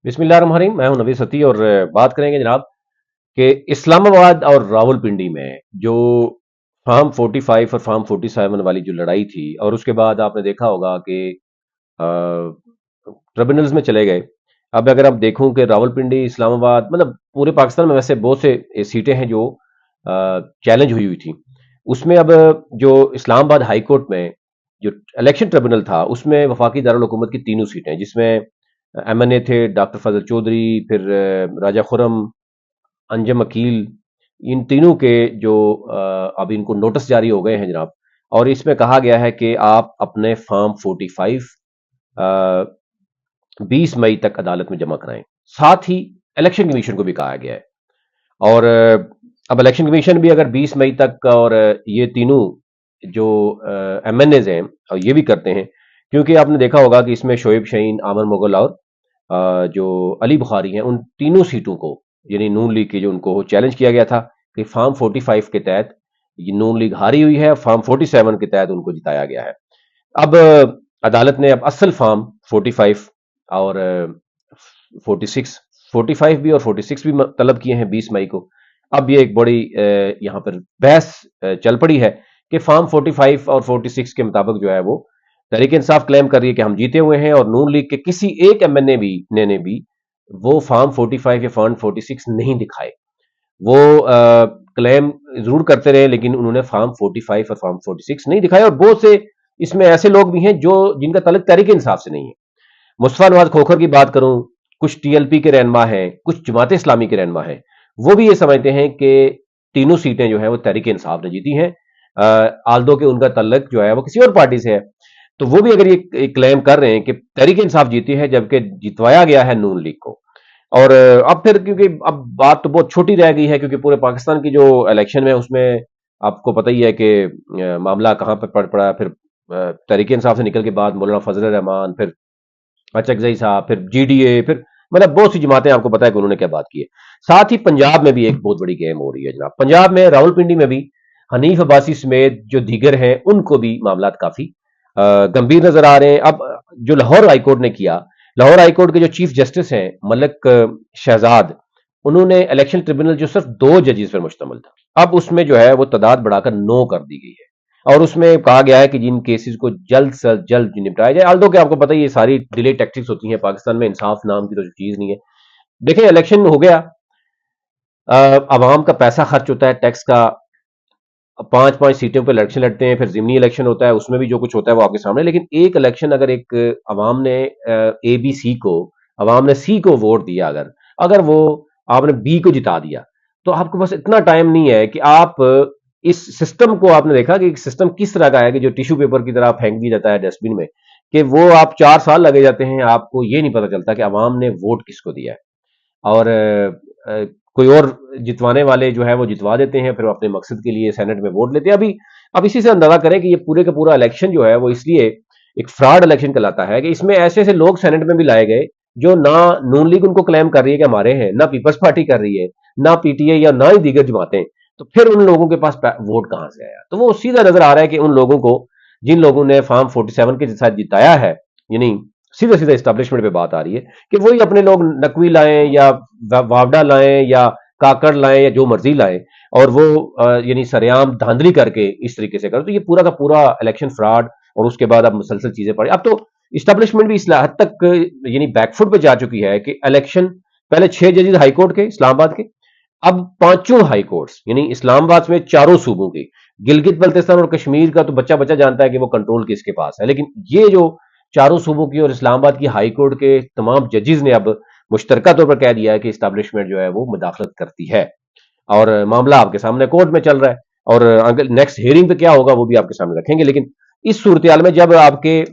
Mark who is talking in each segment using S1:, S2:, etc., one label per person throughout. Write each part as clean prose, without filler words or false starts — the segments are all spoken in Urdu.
S1: بسم اللہ الرحمن الرحیم، میں ہوں نوید ستی اور بات کریں گے جناب کہ اسلام آباد اور راولپنڈی میں جو فارم 45 اور فارم 47 والی جو لڑائی تھی، اور اس کے بعد آپ نے دیکھا ہوگا کہ ٹریبونلز میں چلے گئے۔ اب اگر آپ دیکھوں کہ راولپنڈی، اسلام آباد، مطلب پورے پاکستان میں ویسے بہت سے سیٹیں ہیں جو چیلنج ہوئی تھی، اس میں اب جو اسلام آباد ہائی کورٹ میں جو الیکشن ٹریبونل تھا، اس میں وفاقی دارالحکومت کی تینوں سیٹیں، جس میں ایم این اے تھے ڈاکٹر فضل چودھری، پھر راجہ خرم، انجم عقیل، ان تینوں کے جو اب ان کو نوٹس جاری ہو گئے ہیں جناب، اور اس میں کہا گیا ہے کہ آپ اپنے فارم 45 20 مئی تک عدالت میں جمع کرائیں۔ ساتھ ہی الیکشن کمیشن کو بھی کہا گیا ہے، اور اب الیکشن کمیشن بھی اگر 20 مئی تک، اور یہ تینوں جو ایم این ایز ہیں اور یہ بھی کرتے ہیں، کیونکہ آپ نے دیکھا ہوگا کہ اس میں شعیب شہین، عامر مغل اور جو علی بخاری ہیں، ان تینوں سیٹوں کو، یعنی نون لیگ کے جو ان کو چیلنج کیا گیا تھا کہ فارم 45 کے تحت یہ نون لیگ ہاری ہوئی ہے، فارم 47 کے تحت ان کو جتایا گیا ہے۔ اب عدالت نے اب اصل فارم 45 اور 46، 45 بھی اور 46 بھی طلب کیے ہیں 20 مئی کو۔ اب یہ ایک بڑی یہاں پر بحث چل پڑی ہے کہ فارم 45 اور 46 کے مطابق جو ہے وہ تحریک انصاف کلیم کر رہی ہے کہ ہم جیتے ہوئے ہیں، اور نون لیگ کے کسی ایک ایم این اے بھی نے بھی وہ فارم 45 یا فارم 46 نہیں دکھائے۔ وہ کلیم ضرور کرتے رہے، لیکن انہوں نے فارم 45 اور فارم 46 نہیں دکھائے، اور بہت سے اس میں ایسے لوگ بھی ہیں جو جن کا تعلق تحریک انصاف سے نہیں ہے۔ مصطفیٰ نواز کھوکھر کی بات کروں، کچھ ٹی ایل پی کے رہنما ہیں، کچھ جماعت اسلامی کے رہنما ہیں، وہ بھی یہ سمجھتے ہیں کہ تینوں سیٹیں جو ہیں وہ تحریک انصاف نے جیتی ہیں، آلدو کہ ان کا تعلق جو ہے وہ کسی اور پارٹی سے ہے۔ تو وہ بھی اگر یہ کلیم کر رہے ہیں کہ تحریک انصاف جیتی ہے، جبکہ جتوایا گیا ہے نون لیگ کو۔ اور اب پھر کیونکہ اب بات تو بہت چھوٹی رہ گئی ہے، کیونکہ پورے پاکستان کی جو الیکشن ہے اس میں آپ کو پتہ ہی ہے کہ معاملہ کہاں پہ پڑ پڑا۔ پھر تحریک انصاف سے نکل کے بعد مولانا فضل الرحمان، پھر اچکزئی صاحب، پھر جی ڈی اے، پھر مطلب بہت سی جماعتیں، آپ کو پتا ہے کہ انہوں نے کیا بات کی ہے۔ ساتھ ہی پنجاب میں بھی ایک بہت بڑی گیم ہو رہی ہے جناب۔ پنجاب میں راولپنڈی میں بھی حنیف عباسی سمیت جو دیگر ہیں، ان کو بھی معاملات کافی گمبھیر نظر آ رہے ہیں۔ اب جو لاہور ہائی کورٹ نے کیا، لاہور ہائی کورٹ کے جو چیف جسٹس ہیں ملک شہزاد، انہوں نے الیکشن ٹریبونل جو صرف 2 ججز پر مشتمل تھا، اب اس میں جو ہے وہ تعداد بڑھا کر 9 کر دی گئی ہے، اور اس میں کہا گیا ہے کہ جن کیسز کو جلد سے جلد نپٹایا جائے۔ آلدو کہ آپ کو پتہ ہے یہ ساری ڈیلے ٹیکٹکس ہوتی ہیں پاکستان میں، انصاف نام کی تو چیز نہیں ہے۔ دیکھیں الیکشن ہو گیا، عوام کا پیسہ خرچ ہوتا ہے ٹیکس کا، 5 سیٹوں پہ الیکشن لڑتے ہیں، پھر ضمنی الیکشن ہوتا ہے، اس میں بھی جو کچھ ہوتا ہے وہ آپ کے سامنے۔ لیکن ایک الیکشن اگر ایک عوام نے اے بی سی کو، عوام نے سی کو ووٹ دیا، اگر وہ آپ نے بی کو جتا دیا، تو آپ کو بس اتنا ٹائم نہیں ہے کہ آپ اس سسٹم کو، آپ نے دیکھا کہ سسٹم کس طرح کا ہے کہ جو ٹیشو پیپر کی طرح پھینک دیا جاتا ہے ڈسٹ بن میں، کہ وہ آپ 4 سال لگے جاتے ہیں، آپ کو یہ نہیں پتا چلتا کہ عوام نے ووٹ کس کو دیا ہے، اور کوئی اور جتوانے والے جو ہے وہ جتوا دیتے ہیں، پھر وہ اپنے مقصد کے لیے سینٹ میں ووٹ لیتے ہیں۔ اب اسی سے اندازہ کریں کہ یہ پورے کا پورا الیکشن جو ہے وہ اس لیے ایک فراڈ الیکشن کہلاتا ہے کہ اس میں ایسے ایسے لوگ سینٹ میں بھی لائے گئے جو نہ نون لیگ ان کو کلیم کر رہی ہے کہ ہمارے ہیں، نہ پیپلز پارٹی کر رہی ہے، نہ پی ٹی آئی، یا نہ ہی دیگر جماعتیں۔ تو پھر ان لوگوں کے پاس ووٹ کہاں سے آیا؟ تو وہ سیدھا نظر آ رہا ہے کہ ان لوگوں کو، جن لوگوں نے فارم 47 کے ساتھ جتایا ہے، یعنی سیدھا سیدھا اسٹیبلشمنٹ پہ بات آ رہی ہے کہ وہی اپنے لوگ نقوی لائیں یا واوڈا لائیں یا کاکڑ لائیں یا جو مرضی لائیں، اور وہ یعنی سریعام دھاندلی کر کے اس طریقے سے کرو، تو یہ پورا کا پورا الیکشن فراڈ، اور اس کے بعد اب مسلسل چیزیں پڑی۔ اب تو اسٹیبلشمنٹ بھی اس حد تک یعنی بیک فٹ پہ جا چکی ہے کہ الیکشن پہلے 6 ججز ہائی کورٹ کے اسلام آباد کے، اب 5 ہائی کورٹس، یعنی اسلام آباد میں 4 صوبوں کی، گلگت بلتستان اور کشمیر کا تو بچہ بچہ جانتا ہے کہ وہ کنٹرول کس کے پاس ہے، لیکن یہ جو 4 صوبوں کی اور اسلام آباد کی ہائی کورٹ کے تمام ججز نے اب مشترکہ طور پر کہہ دیا ہے کہ اسٹیبلشمنٹ جو ہے وہ مداخلت کرتی ہے، اور معاملہ آپ کے سامنے کورٹ میں چل رہا ہے، اور اگر نیکسٹ ہیئرنگ پہ کیا ہوگا وہ بھی آپ کے سامنے رکھیں گے۔ لیکن اس صورتحال میں جب آپ کے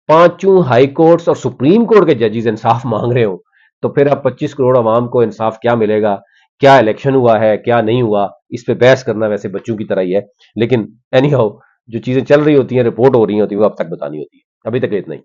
S1: 5 ہائی کورٹس اور سپریم کورٹ کے ججز انصاف مانگ رہے ہوں، تو پھر اب 25 کروڑ عوام کو انصاف کیا ملے گا، کیا الیکشن ہوا ہے، کیا نہیں ہوا، اس پہ بحث کرنا ویسے بچوں کی طرح ہی ہے، لیکن اینی ہاؤ جو چیزیں چل رہی ہوتی ہیں، رپورٹ ہو رہی ہوتی ہیں، وہ اب تک بتانی ہوتی ہے۔ ابھی تک اتنا ہی۔